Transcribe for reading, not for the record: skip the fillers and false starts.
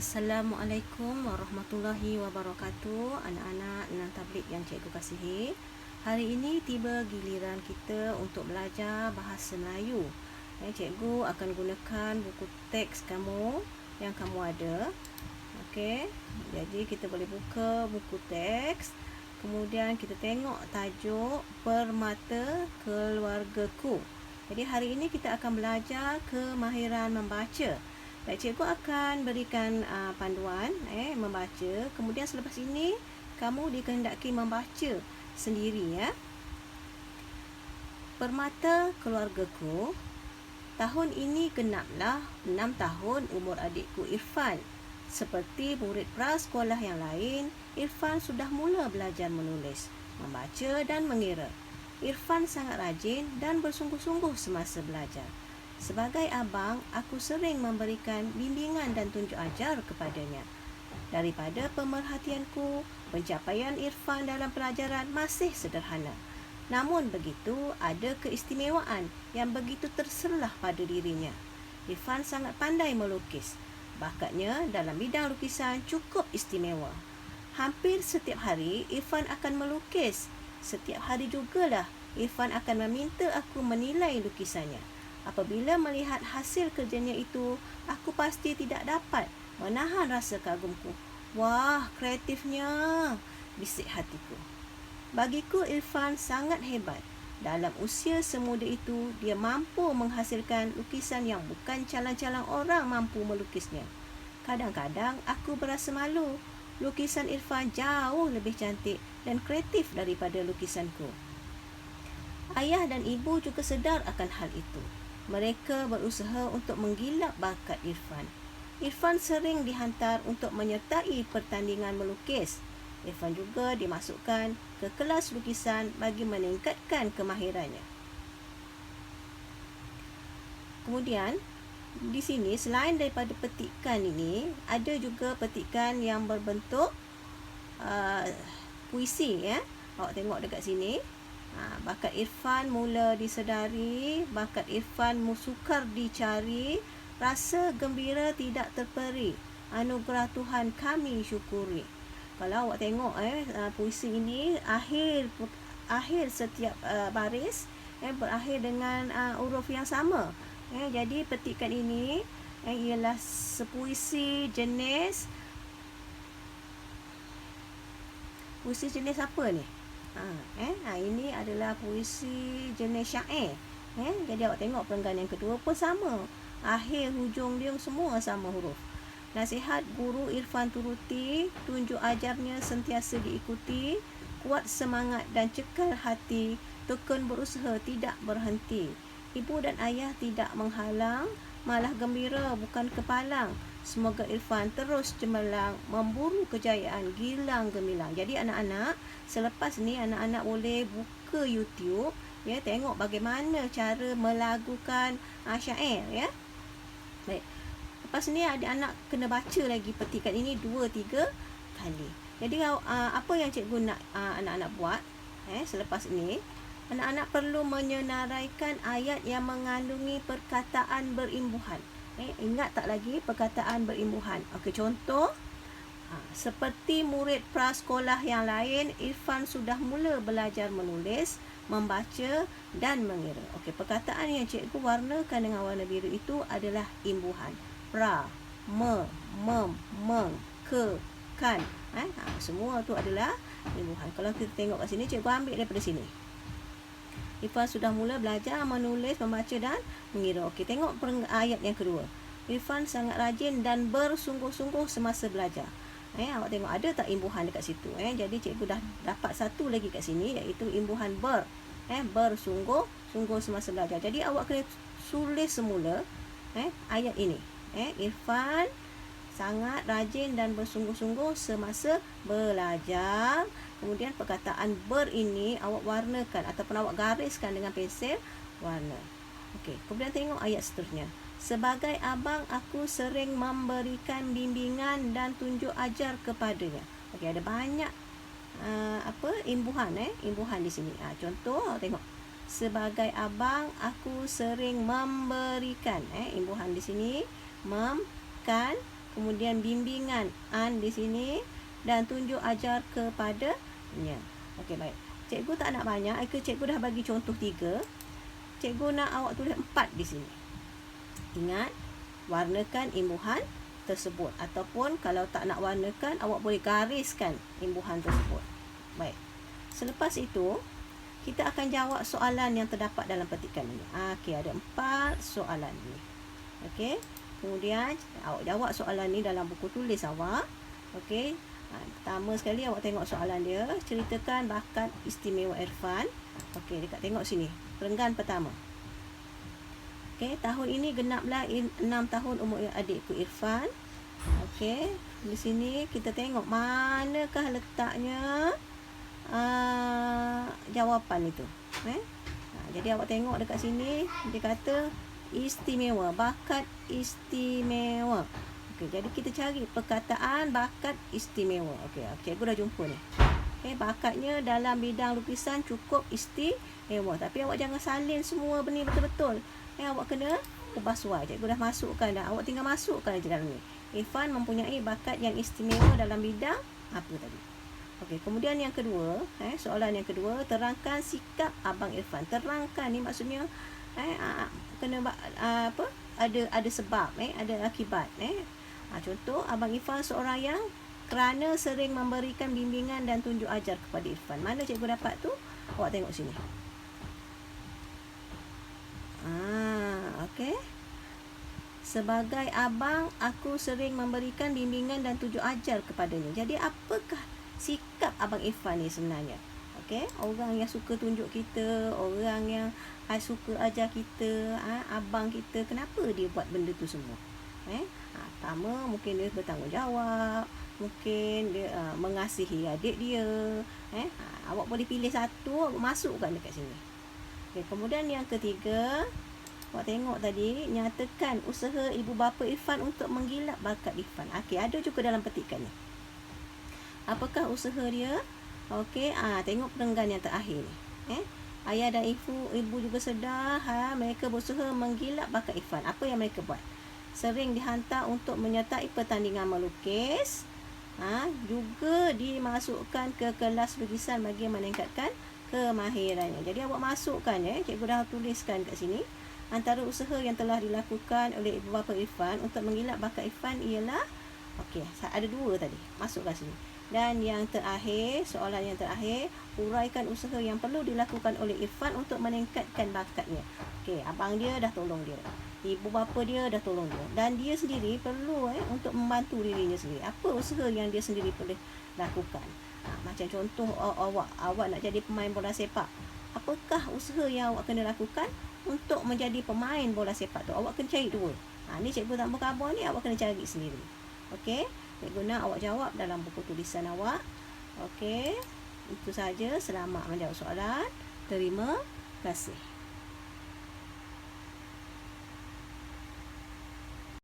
Assalamualaikum warahmatullahi wabarakatuh. Anak-anak dan tablik yang cikgu kasihi, hari ini tiba giliran kita untuk belajar bahasa Melayu. Cikgu akan gunakan buku teks kamu yang kamu ada. Okey, jadi kita boleh buka buku teks. Kemudian kita tengok tajuk Permata Keluargaku. Jadi hari ini kita akan belajar kemahiran membaca. Baik, cikgu akan berikan panduan membaca. Kemudian selepas ini kamu dikehendaki membaca sendiri ya. Permata keluargaku. Tahun ini genaplah 6 tahun umur adikku Irfan. Seperti murid prasekolah yang lain, Irfan sudah mula belajar menulis, membaca dan mengira. Irfan sangat rajin dan bersungguh-sungguh semasa belajar. Sebagai abang, aku sering memberikan bimbingan dan tunjuk ajar kepadanya. Daripada pemerhatianku, pencapaian Irfan dalam pelajaran masih sederhana. Namun begitu, ada keistimewaan yang begitu terselah pada dirinya. Irfan sangat pandai melukis. Bakatnya dalam bidang lukisan cukup istimewa. Hampir setiap hari, Irfan akan melukis. Setiap hari jugalah, Irfan akan meminta aku menilai lukisannya. Apabila melihat hasil kerjanya itu, aku pasti tidak dapat menahan rasa kagumku. Wah, kreatifnya, bisik hatiku. Bagiku Irfan sangat hebat. Dalam usia semuda itu, dia mampu menghasilkan lukisan yang bukan calang-calang orang mampu melukisnya. Kadang-kadang aku berasa malu. Lukisan Irfan jauh lebih cantik dan kreatif daripada lukisanku. Ayah dan ibu juga sedar akan hal itu. Mereka berusaha untuk menggilap bakat Irfan. Irfan sering dihantar untuk menyertai pertandingan melukis. Irfan juga dimasukkan ke kelas lukisan bagi meningkatkan kemahirannya. Kemudian, di sini selain daripada petikan ini, ada juga petikan yang berbentuk puisi ya. Awak tengok dekat sini. Bakat Irfan mula disedari, bakat Irfan sukar dicari, rasa gembira tidak terperi, anugerah Tuhan kami syukuri. Kalau awak tengok puisi ini, akhir setiap baris berakhir dengan huruf yang sama. Jadi petikan ini ialah sepuisi jenis apa ni? Ini adalah puisi jenis syair. Jadi awak tengok perenggan yang kedua pun sama. Akhir hujung dia semua sama huruf. Nasihat guru Irfan turuti, tunjuk ajarnya sentiasa diikuti, kuat semangat dan cekal hati, tekun berusaha tidak berhenti. Ibu dan ayah tidak menghalang, malah gembira bukan kepalang. Semoga Irfan terus cemerlang, memburu kejayaan gilang gemilang. Jadi anak-anak, selepas ni anak-anak boleh buka YouTube ya, tengok bagaimana cara melagukan syair ya. Baik. Lepas ni anak-anak kena baca lagi petikan ini 2-3 kali. Jadi apa yang cikgu nak anak-anak buat selepas ini, anak-anak perlu menyenaraikan ayat yang mengandungi perkataan berimbuhan. Ingat tak lagi perkataan berimbuhan? Okey, contoh, seperti murid prasekolah yang lain, Irfan sudah mula belajar menulis, membaca dan mengira. Okey, perkataan yang cikgu warnakan dengan warna biru itu adalah imbuhan. Pra, me, mem, meng, ke, kan. Semua tu adalah imbuhan. Kalau kita tengok kat sini, cikgu ambil daripada sini. Irfan sudah mula belajar menulis, membaca dan mengira. Okey, tengok ayat yang kedua. Irfan sangat rajin dan bersungguh-sungguh semasa belajar. Awak tengok ada tak imbuhan dekat situ? Jadi cikgu dah dapat satu lagi kat sini, iaitu imbuhan ber. Bersungguh-sungguh semasa belajar. Jadi awak kena tulis semula ayat ini. Irfan sangat rajin dan bersungguh-sungguh semasa belajar. Kemudian perkataan ber ini awak warnakan ataupun awak gariskan dengan pensel warna. Okey, kemudian tengok ayat seterusnya. Sebagai abang, aku sering memberikan bimbingan dan tunjuk ajar kepadanya. Okey, ada banyak imbuhan imbuhan di sini. Contoh tengok. Sebagai abang, aku sering memberikan imbuhan di sini mem, kan, kemudian bimbingan di sini, dan tunjuk ajar kepadanya. Okey, baik. Cikgu tak nak banyak, cikgu dah bagi contoh 3. Cikgu nak awak tulis 4 di sini. Ingat, warnakan imbuhan tersebut, ataupun kalau tak nak warnakan, awak boleh gariskan imbuhan tersebut. Baik. Selepas itu, kita akan jawab soalan yang terdapat dalam petikan ini. Okey, ada 4 soalan ini. Okey. Kemudian awak jawab soalan ni dalam buku tulis awak. Okey. Pertama sekali awak tengok soalan dia, ceritakan bakat istimewa Irfan. Okey, dekat tengok sini. Perenggan pertama. Okey, tahun ini genaplah 6 tahun umur adikku Irfan. Okey, di sini kita tengok manakah letaknya jawapan itu. Jadi awak tengok dekat sini, dia kata istimewa, bakat istimewa. Okey, jadi kita cari perkataan bakat istimewa. Okey, cikgu dah jumpa ni. Okey, bakatnya dalam bidang lukisan cukup istimewa. Tapi awak jangan salin semua benda betul-betul. Awak kena ubah suai. Cikgu dah masukkan dah. Awak tinggal masukkan je dalam ni. Irfan mempunyai bakat yang istimewa dalam bidang apa tadi. Okey, kemudian yang kedua, soalan yang kedua, terangkan sikap abang Irfan. Terangkan ni maksudnya kena apa? Ada sebab, ada akibat, contoh, abang Irfan seorang yang kerana sering memberikan bimbingan dan tunjuk ajar kepada Irfan. Mana cikgu dapat tu? Awak tengok sini. Okey. Sebagai abang, aku sering memberikan bimbingan dan tunjuk ajar kepadanya. Jadi apakah sikap abang Irfan ni sebenarnya? Okey, orang yang suka tunjuk kita, orang yang suka ajar kita, abang kita, kenapa dia buat benda tu semua? Pertama, mungkin dia bertanggungjawab, mungkin dia mengasihi adik dia. Awak boleh pilih satu, awak masukkan dekat sini. Okay, kemudian yang ketiga, awak tengok tadi, nyatakan usaha ibu bapa Irfan untuk menggilap bakat Irfan. Okey, ada juga dalam petikan ni. Apakah usaha dia? Okey, tengok perenggan yang terakhir ni. Ayah dan ibu juga sedar mereka berusaha menggilap bakat Irfan. Apa yang mereka buat? Sering dihantar untuk menyertai pertandingan melukis. Juga dimasukkan ke kelas lukisan bagi meningkatkan kemahirannya. Jadi awak masukkan, cikgu dah tuliskan kat sini. Antara usaha yang telah dilakukan oleh ibu bapa Irfan untuk menggilap bakat Irfan ialah, okey, ada 2 tadi. Masukkan sini. Dan yang terakhir, soalan yang terakhir, uraikan usaha yang perlu dilakukan oleh Irfan untuk meningkatkan bakatnya. Okey, abang dia dah tolong dia, ibu bapa dia dah tolong dia, dan dia sendiri perlu untuk membantu dirinya sendiri. Apa usaha yang dia sendiri boleh lakukan? Macam contoh, awak nak jadi pemain bola sepak. Apakah usaha yang awak kena lakukan untuk menjadi pemain bola sepak tu? Awak kena cari 2. Ni cikgu tak berkhabar ni, awak kena cari sendiri. Okey, cikgu nak awak jawab dalam buku tulisan awak. Okey, itu saja. Selamat menjawab soalan. Terima kasih.